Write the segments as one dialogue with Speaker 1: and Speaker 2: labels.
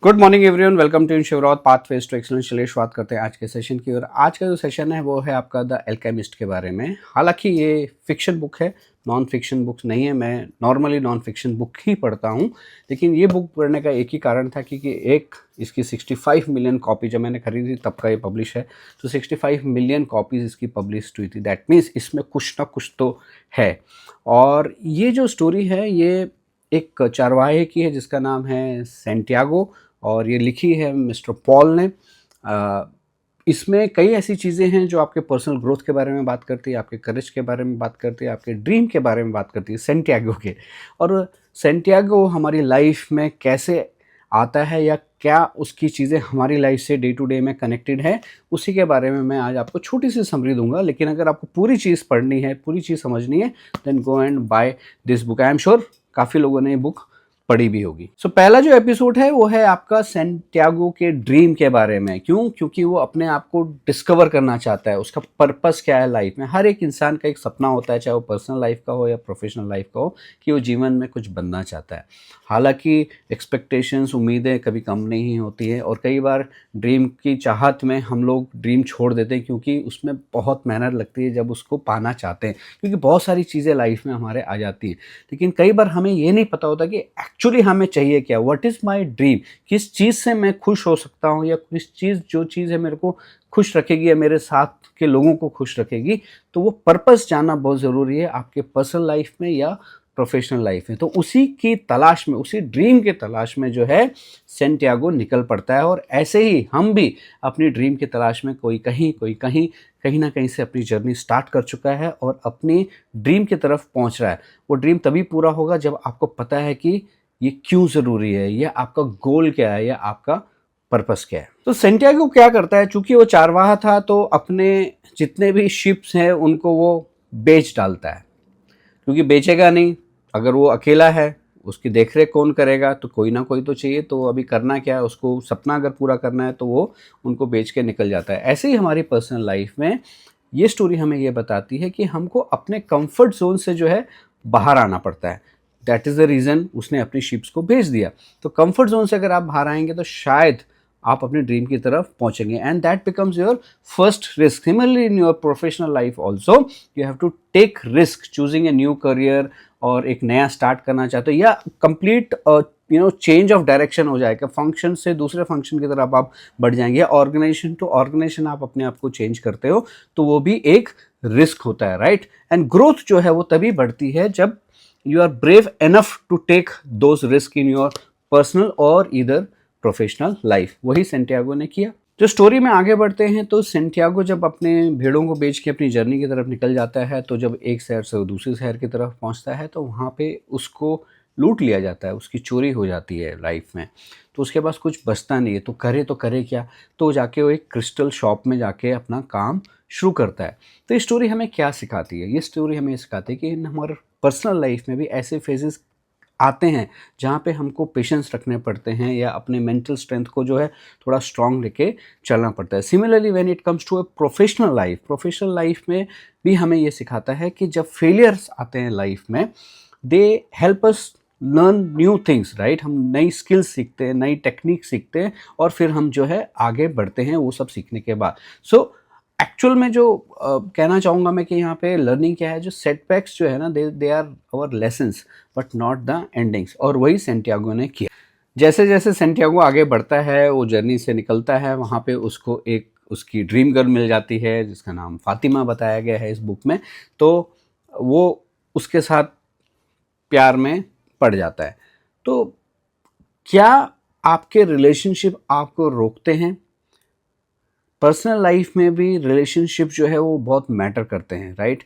Speaker 1: Good morning everyone, welcome to Shivraj pathways to excellence. चलिए शुरुआत करते हैं आज के सेशन की। और आज का जो सेशन है वो है आपका द एल्केमिस्ट के बारे में। हालांकि ये फिक्शन बुक है, नॉन फिक्शन बुक नहीं है। मैं नॉर्मली नॉन फिक्शन बुक ही पढ़ता हूँ, लेकिन ये बुक पढ़ने का एक ही कारण था क्योंकि एक इसकी 65 मिलियन कॉपी जब मैंने खरीदी तब का ये पब्लिश है, तो 65 मिलियन कॉपीज़ इसकी पब्लिश हुई थी। दैट मीन्स इसमें कुछ ना कुछ तो है। और ये जो स्टोरी है ये एक चारवाहे की है जिसका नाम है सेंटियागो, और ये लिखी है मिस्टर पॉल ने। इसमें कई ऐसी चीज़ें हैं जो आपके पर्सनल ग्रोथ के बारे में बात करती है, आपके करेज के बारे में बात करती है, आपके ड्रीम के बारे में बात करती है, सेंटियागो के। और सेंटियागो हमारी लाइफ में कैसे आता है या क्या उसकी चीज़ें हमारी लाइफ से डे टू डे में कनेक्टेड है, उसी के बारे में मैं आज आपको छोटी सी समरी दूंगा। लेकिन अगर आपको पूरी चीज़ पढ़नी है, पूरी चीज़ समझनी है, then go and buy this book. I am sure काफ़ी लोगों ने ये बुक पढ़ी भी होगी। सो पहला जो एपिसोड है वो है आपका सेंटियागो के ड्रीम के बारे में। क्यों? क्योंकि वो अपने आप को डिस्कवर करना चाहता है। उसका पर्पस क्या है लाइफ में। हर एक इंसान का एक सपना होता है, चाहे वो पर्सनल लाइफ का हो या प्रोफेशनल लाइफ का हो, कि वो जीवन में कुछ बनना चाहता है। हालांकि एक्सपेक्टेशंस, उम्मीदें कभी कम नहीं होती है, और कई बार ड्रीम की चाहत में हम लोग ड्रीम छोड़ देते हैं क्योंकि उसमें बहुत मेहनत लगती है जब उसको पाना चाहते हैं। क्योंकि बहुत सारी चीज़ें लाइफ में हमारे आ जाती हैं, लेकिन कई बार हमें ये नहीं पता होता कि एक्चुअली हमें चाहिए क्या। What is my dream? किस चीज़ से मैं खुश हो सकता हूँ, या किस चीज़, जो चीज़ है मेरे को खुश रखेगी या मेरे साथ के लोगों को खुश रखेगी। तो वो पर्पस जानना बहुत ज़रूरी है आपके पर्सनल लाइफ में या प्रोफेशनल लाइफ में। तो उसी की तलाश में, उसी ड्रीम के तलाश में जो है सेंटियागो निकल पड़ता है। और ऐसे ही हम भी अपनी ड्रीम की तलाश में कोई कहीं कहीं ना कहीं से अपनी जर्नी स्टार्ट कर चुका है और अपनी ड्रीम की तरफ पहुंच रहा है। वो ड्रीम तभी पूरा होगा जब आपको पता है कि ये क्यों ज़रूरी है, या आपका गोल क्या है, या आपका पर्पस क्या है। तो सेंटियागो क्या करता है, चूंकि वो चारवाहा था तो अपने जितने भी शिप्स हैं उनको वो बेच डालता है। क्योंकि बेचेगा नहीं, अगर वो अकेला है उसकी देखरेख कौन करेगा, तो कोई ना कोई तो चाहिए। तो अभी करना क्या है, उसको सपना अगर पूरा करना है तो वो उनको बेच के निकल जाता है। ऐसे ही हमारी पर्सनल लाइफ में ये स्टोरी हमें ये बताती है कि हमको अपने कंफर्ट जोन से जो है बाहर आना पड़ता है। दैट इज़ द रीज़न उसने अपनी शिप्स को भेज दिया। तो कंफर्ट जोन से अगर आप बाहर आएंगे तो शायद आप अपने ड्रीम की तरफ पहुंचेंगे, and that becomes your first risk. Similarly in your professional life also you have to take risk choosing a new career, और एक नया स्टार्ट करना चाहते हो, या कंप्लीट चेंज ऑफ डायरेक्शन हो जाएगा। फंक्शन से दूसरे फंक्शन की तरफ आप बढ़ जाएंगे, ऑर्गेनाइजेशन टू ऑर्गेनाइजेशन आप अपने आप को चेंज करते हो, तो वो भी एक रिस्क होता है, राइट। एंड ग्रोथ जो है वो तभी बढ़ती है जब you are brave enough to take those risk in your personal और इधर प्रोफेशनल लाइफ। वही सेंटियागो ने किया। जो स्टोरी में आगे बढ़ते हैं, तो सेंटियागो जब अपने भेड़ों को बेच के अपनी जर्नी की तरफ निकल जाता है, तो जब एक शहर से दूसरे शहर की तरफ पहुंचता है तो वहाँ पे उसको लूट लिया जाता है, उसकी चोरी हो जाती है लाइफ में। तो उसके पास कुछ बचता नहीं है, तो करे क्या। तो जाके वो एक क्रिस्टल शॉप में जाके अपना काम शुरू करता है। तो ये स्टोरी हमें क्या सिखाती है? ये स्टोरी हमें सिखाती है कि इन हमारे पर्सनल लाइफ में भी ऐसे फेजेस आते हैं जहाँ पे हमको पेशेंस रखने पड़ते हैं, या अपने मेंटल स्ट्रेंथ को जो है थोड़ा स्ट्रांग लेके चलना पड़ता है। Similarly when it comes to a professional life में भी हमें ये सिखाता है कि जब फेलियर्स आते हैं लाइफ में, they help us learn new things, right. हम नई स्किल्स सीखते हैं, नई टेक्निक सीखते हैं, और फिर हम जो है आगे बढ़ते हैं वो सब सीखने के बाद। सो एक्चुअल में जो कहना चाहूँगा मैं कि यहाँ पे लर्निंग क्या है, जो सेटबैक्स जो है ना, they are our lessons but not the endings. और वही सेंटियागो ने किया। जैसे जैसे सेंटियागो आगे बढ़ता है, वो जर्नी से निकलता है, वहाँ पे उसको एक उसकी ड्रीम गर्ल मिल जाती है जिसका नाम फातिमा बताया गया है इस बुक में। तो वो उसके साथ प्यार में पड़ जाता है। तो क्या आपके रिलेशनशिप आपको रोकते हैं? पर्सनल लाइफ में भी रिलेशनशिप जो है वो बहुत मैटर करते हैं, राइट।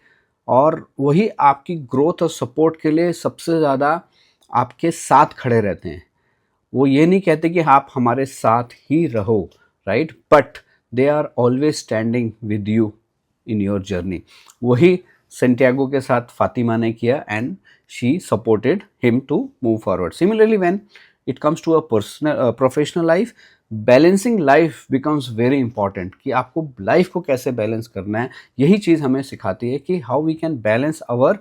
Speaker 1: और वही आपकी ग्रोथ और सपोर्ट के लिए सबसे ज़्यादा आपके साथ खड़े रहते हैं। वो ये नहीं कहते कि आप हमारे साथ ही रहो, right, but they are always standing with you in your journey. वही सेंटियागो के साथ फातिमा ने किया, and she supported him to move forward. Similarly when it comes to a personal professional life, balancing life becomes very important. कि आपको life को कैसे balance करना है, यही चीज़ हमें सिखाती है कि how we can balance our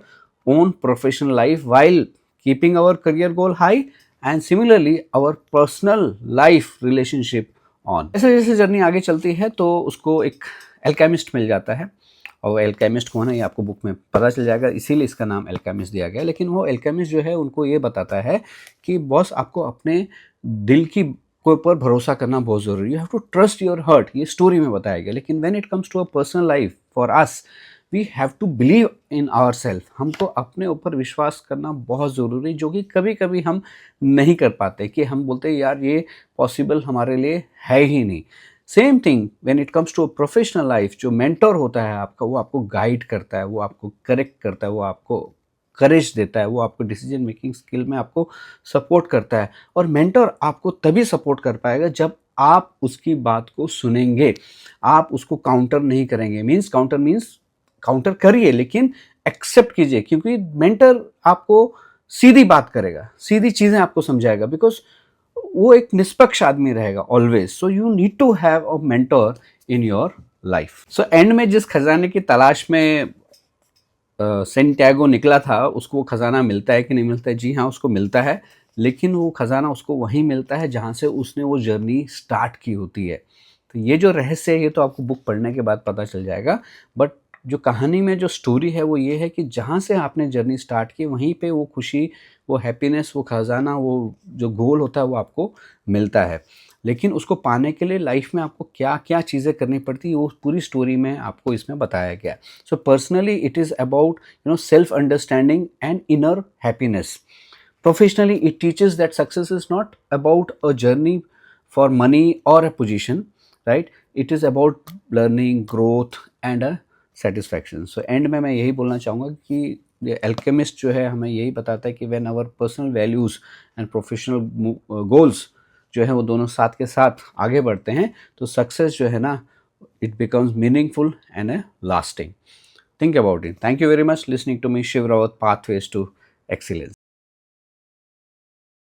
Speaker 1: own professional life while keeping our career goal high and similarly our personal life relationship on। जैसे जैसे जर्नी आगे चलती है तो उसको एक एल्केमिस्ट मिल जाता है, और एल्केमिस्ट कौन है ये आपको बुक में पता चल जाएगा, इसीलिए इसका नाम एल्केमिस्ट दिया गया है। लेकिन वो एल्केमिस्ट जो है उनको ये बताता है कि बॉस आपको अपने दिल की के ऊपर भरोसा करना बहुत ज़रूरी है, you have to trust your heart, ये स्टोरी में बताया गया। लेकिन when it comes to a personal life for us, we have to believe in our self, हमको अपने ऊपर विश्वास करना बहुत ज़रूरी, जो कि कभी कभी हम नहीं कर पाते, कि हम बोलते हैं यार ये पॉसिबल हमारे लिए है ही नहीं। Same thing when it comes to a professional life, जो मेंटर होता है आपका, वो आपको गाइड करता है, वो आपको करेक्ट करता है, वो आपको करेज देता है, वो आपको डिसीजन मेकिंग स्किल में आपको सपोर्ट करता है। और मेंटर आपको तभी सपोर्ट कर पाएगा जब आप उसकी बात को सुनेंगे, आप उसको काउंटर नहीं करेंगे। मीन्स काउंटर करिए लेकिन एक्सेप्ट कीजिए, क्योंकि मेंटर आपको सीधी बात करेगा, सीधी चीज़ें आपको समझाएगा, बिकॉज वो एक निष्पक्ष आदमी रहेगा always. So you need to have a mentor in your life. So end में जिस खजाने की तलाश में सेंटियागो निकला था, उसको वो खजाना मिलता है कि नहीं मिलता है? जी हाँ, उसको मिलता है, लेकिन वो खजाना उसको वहीं मिलता है जहाँ से उसने वो जर्नी स्टार्ट की होती है। तो ये जो रहस्य है ये तो आपको बुक पढ़ने के बाद पता चल जाएगा, बट जो कहानी में जो स्टोरी है वो ये है कि जहाँ से आपने जर्नी स्टार्ट की वहीं पे वो खुशी, वो हैप्पीनेस, वो खजाना, वो जो गोल होता है वो आपको मिलता है। लेकिन उसको पाने के लिए लाइफ में आपको क्या क्या चीज़ें करनी पड़ती है वो पूरी स्टोरी में आपको इसमें बताया गया है। So personally it is about self understanding and inner happiness. Professionally, it teaches that success is not about a journey for money or a position, right? It is about learning, growth and a satisfaction. So end में मैं यही बोलना चाहूँगा कि ये alchemist जो है हमें यही बताता है कि when our personal values and professional goals जो है वो दोनों साथ के साथ आगे बढ़ते हैं तो सक्सेस जो है ना, it becomes meaningful and a lasting. Think about it. Thank you very much listening to me, Shiv Rawat, Pathways to Excellence.